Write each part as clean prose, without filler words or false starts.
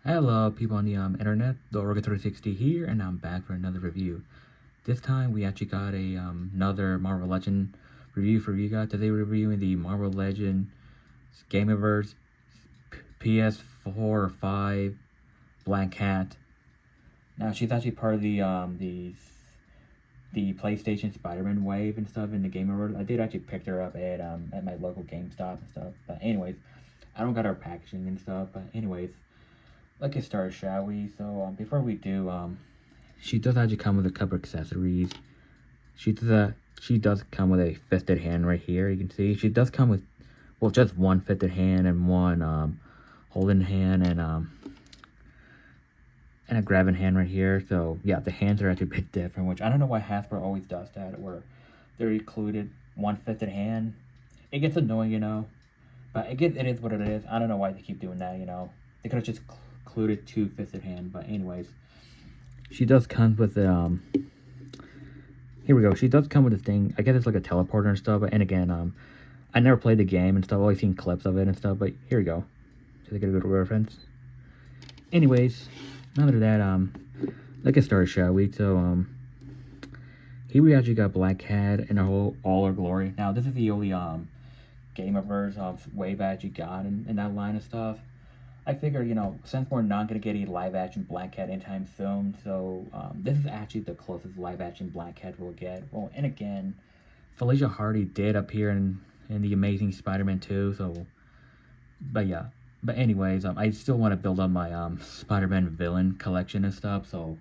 Hello, people on the internet. The Orga360 here, and I'm back for another review. This time, we actually got another Marvel Legend review for you guys. Today, we're reviewing the Marvel Legend Gamerverse PS4 or 5 Black Cat. Now, she's actually part of the PlayStation Spider-Man wave and stuff in the Gamerverse. I did actually pick her up at my local GameStop and stuff. But anyways, I don't got her packaging and stuff. But anyways, let's get started, shall we? So before we do, she does actually come with a couple accessories. She does come with a fisted hand right here. You can see she does come with, well, just one fisted hand and one holding hand and a grabbing hand right here. So yeah, the hands are actually a bit different, which I don't know why Hasbro always does that, where they're included one fisted hand. It gets annoying, but it is what it is. I don't know why they keep doing that, They could have just included two fisted hand. But anyways, she does come with the here we go. She does come with this thing. I guess it's like a teleporter and stuff. And again, I never played the game and stuff. I've always seen clips of it and stuff. But here we go, just to get a good reference. Anyways, now that let's get started, shall we? So here we actually got Black Cat in all her glory. Now this is the only Gamerverse wave I actually got in that line of stuff. I figure, since we're not going to get a live-action Black Cat anytime soon, so this is actually the closest live-action Black Cat we'll get. Well, and again, Felicia Hardy did appear in the Amazing Spider-Man 2, so, but yeah. But anyways, I still want to build up my Spider-Man villain collection and stuff, so,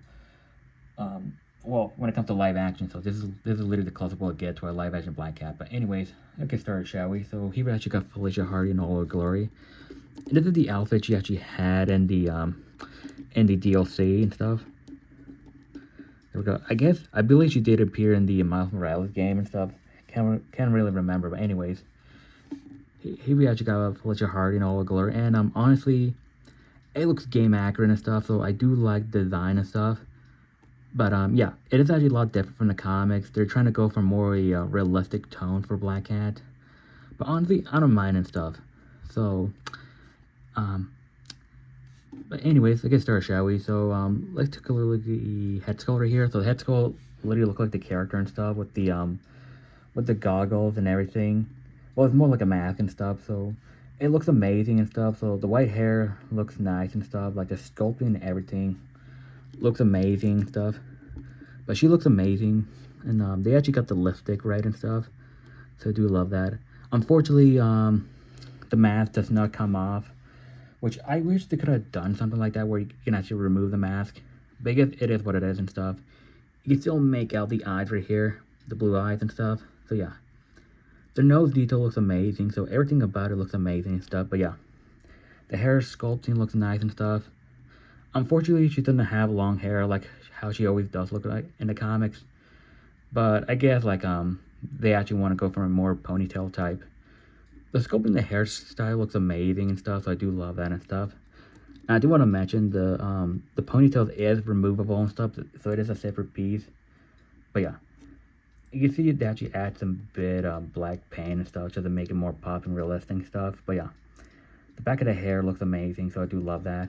well, when it comes to live-action, so this is literally the closest we'll get to a live-action Black Cat. But anyways, let's get started, shall we? So here we actually got Felicia Hardy in all her glory. This is the outfit she actually had in the DLC and stuff. There we go. I believe she did appear in the Miles Morales game and stuff. Can't really remember, but anyways, here we actually got Felicia Hardy in all her glory, and honestly, it looks game accurate and stuff. So I do like the design and stuff. But yeah, it is actually a lot different from the comics. They're trying to go for more a realistic tone for Black Cat. But honestly, I don't mind and stuff. So. But anyways, let's get started, shall we? So, let's take a look at the head sculpt right here. So the head sculpt literally looks like the character and stuff with the goggles and everything. Well, it's more like a mask and stuff, so it looks amazing and stuff. So the white hair looks nice and stuff, like the sculpting and everything looks amazing and stuff. But she looks amazing, and they actually got the lipstick right and stuff, so I do love that. Unfortunately, the mask does not come off, which I wish they could have done something like that where you can actually remove the mask. But I guess it is what it is and stuff. You can still make out the eyes right here, the blue eyes and stuff. So yeah, the nose detail looks amazing. So everything about it looks amazing and stuff. But yeah, the hair sculpting looks nice and stuff. Unfortunately, she doesn't have long hair like how she always does look like in the comics. But I guess like they actually want to go for a more ponytail type. The sculpting the hairstyle looks amazing and stuff, so I do love that and stuff. And I do want to mention the ponytail is removable and stuff, so it is a separate piece. But yeah, you can see it actually adds some bit black paint and stuff just to make it more pop and realistic and stuff. But yeah, the back of the hair looks amazing, so I do love that.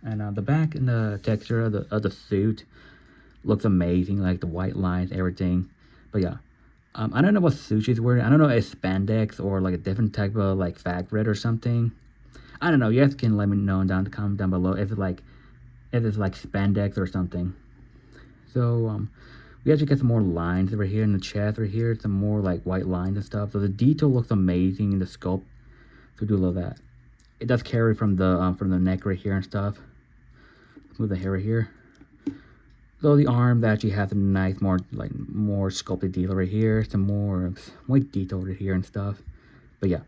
And the back and the texture of the suit looks amazing, like the white lines, everything. But yeah. I don't know what suit she's wearing. I don't know if it's spandex or like a different type of like fabric or something. I don't know. You guys can let me know down the comment down below if it's like spandex or something. So we actually get some more lines over here in the chest right here. Some more like white lines and stuff. So the detail looks amazing in the sculpt. So I do love that. It does carry from the neck right here and stuff. Move the hair right here. So the arm actually has a nice, more sculpted detail right here. Some more white detail right here and stuff. But yeah.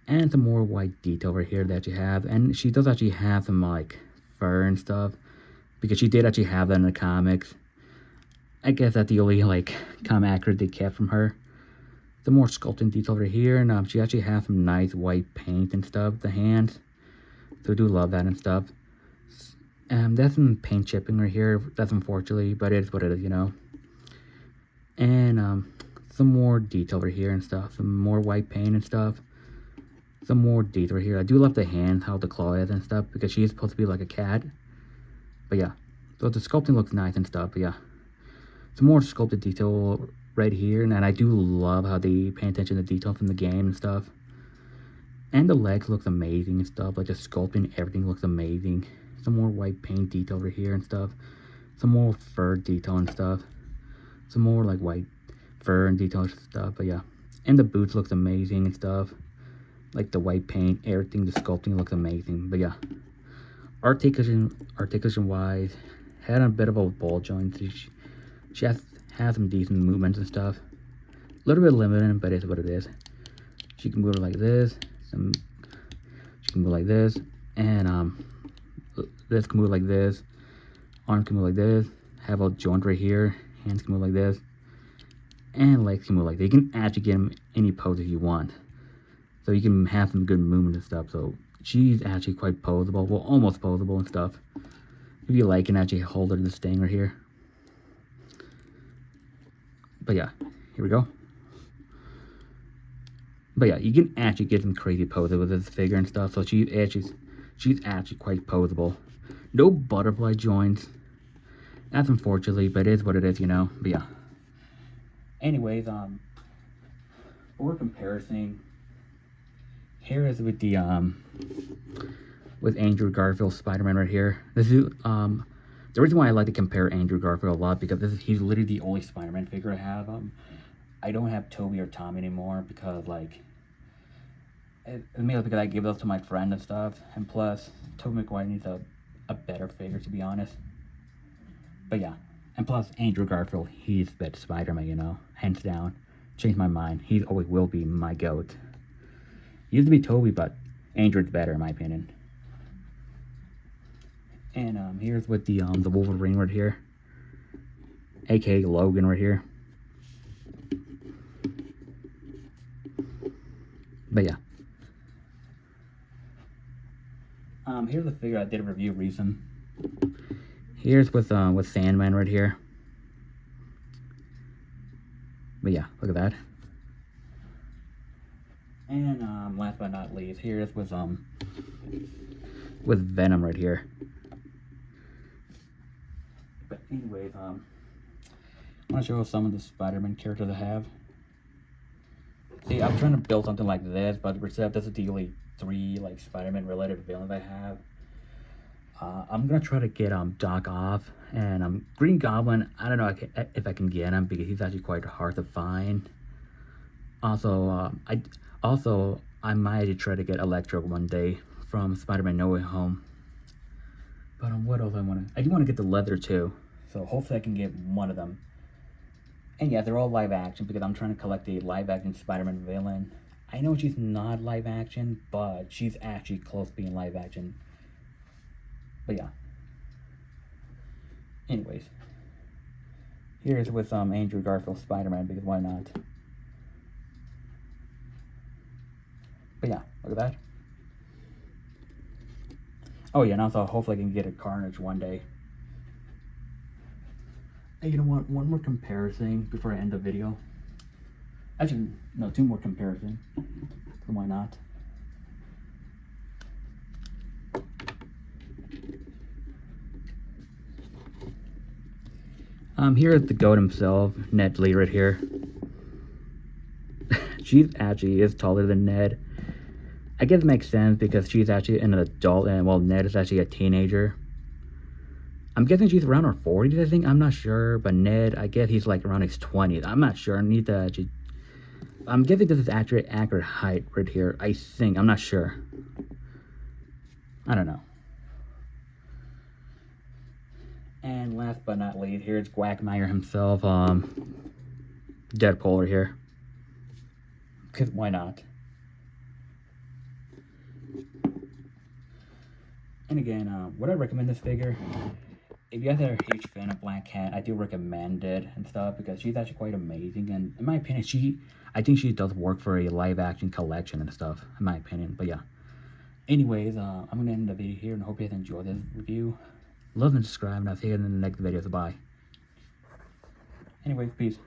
And some more white detail right here that you have. And she does actually have some like fur and stuff. Because she did actually have that in the comics. I guess that's the only like comic accurate they kept from her. The more sculpting detail right here. And she actually has some nice white paint and stuff. The hands. So I do love that and stuff. That's some paint chipping right here. That's unfortunately, but it is what it is, And some more detail right here and stuff. Some more white paint and stuff. Some more detail here. I do love the hand, how the claw is and stuff, because she is supposed to be like a cat. But yeah, so the sculpting looks nice and stuff, but yeah. Some more sculpted detail right here, and I do love how they pay attention to detail from the game and stuff. And the legs looks amazing and stuff, like the sculpting, everything looks amazing. Some more white paint detail over here and stuff. Some more fur detail and stuff. Some more like white fur and detail and stuff, but yeah. And the boots looks amazing and stuff. Like the white paint, everything, the sculpting looks amazing, but yeah. Articulation wise, had a bit of a ball joint. She has some decent movements and stuff. A little bit limited, but it's what it is. She can move like this. She can move like this, and this can move like this. Arm can move like this. Have a joint right here. Hands can move like this, and legs can move like this. You can actually get them any pose if you want. So you can have some good movement and stuff. So she's actually quite posable. Well, almost posable and stuff. If you like, you can actually hold her to this thing right here. But yeah, here we go. But yeah, you can actually get some crazy poses with this figure and stuff. So she's actually quite posable. No butterfly joints. That's unfortunately, but it is what it is, you know. But yeah. Anyways, for comparison, here is with the with Andrew Garfield Spider-Man right here. This is the reason why I like to compare Andrew Garfield a lot, because he's literally the only Spider-Man figure I have. I don't have Toby or Tom anymore because like mainly because I gave those to my friend and stuff, and plus Tobey Maguire needs a better figure, to be honest. But yeah, and plus Andrew Garfield, he's the best Spider-Man, you know, hands down. Changed my mind. He always will be my goat. He used to be Toby, but Andrew's better in my opinion. And here's with the Wolverine right here, aka Logan right here. But yeah. Here's the figure I did a review recent. Here's with Sandman right here. But yeah, look at that. And last but not least, here's with Venom right here. But anyways, I want to show some of the Spider-Man characters I have. See, I'm trying to build something like this, but this is the only 3 like Spider-Man related villains I have. I'm gonna try to get Doc Ock and Green Goblin. I don't know if I can get him because he's actually quite hard to find. Also, I might try to get Electro one day from Spider-Man No Way Home. But what else I do want to get the leather too, so hopefully I can get one of them. And yeah, they're all live action because I'm trying to collect a live action Spider-Man villain. I know she's not live action, but she's actually close to being live action. But yeah. Anyways, here's with Andrew Garfield Spider-Man, because why not? But yeah, look at that. Oh yeah, and also hopefully I can get a Carnage one day. Hey, you know what? One more comparison before I end the video. Actually, no, 2 more comparisons. So why not? Here at the goat himself, Ned Lee right here. She actually is taller than Ned. I guess it makes sense because she's actually an adult, and well, Ned is actually a teenager. I'm guessing she's around her 40s, I think. I'm not sure, but Ned, I guess he's like around his 20s. I'm not sure. I need to actually... I'm guessing this is accurate height right here. I think. I'm not sure. I don't know. And last but not least, here's Quagmire himself. Deadpool right here. Because why not? And again, would I recommend this figure? If you guys are a huge fan of Black Cat, I do recommend it and stuff because she's actually quite amazing. And in my opinion, I think she does work for a live action collection and stuff, in my opinion. But yeah. Anyways, I'm going to end the video here and hope you guys enjoyed this review. Love and subscribe, and I'll see you in the next video. So bye. Anyways, peace.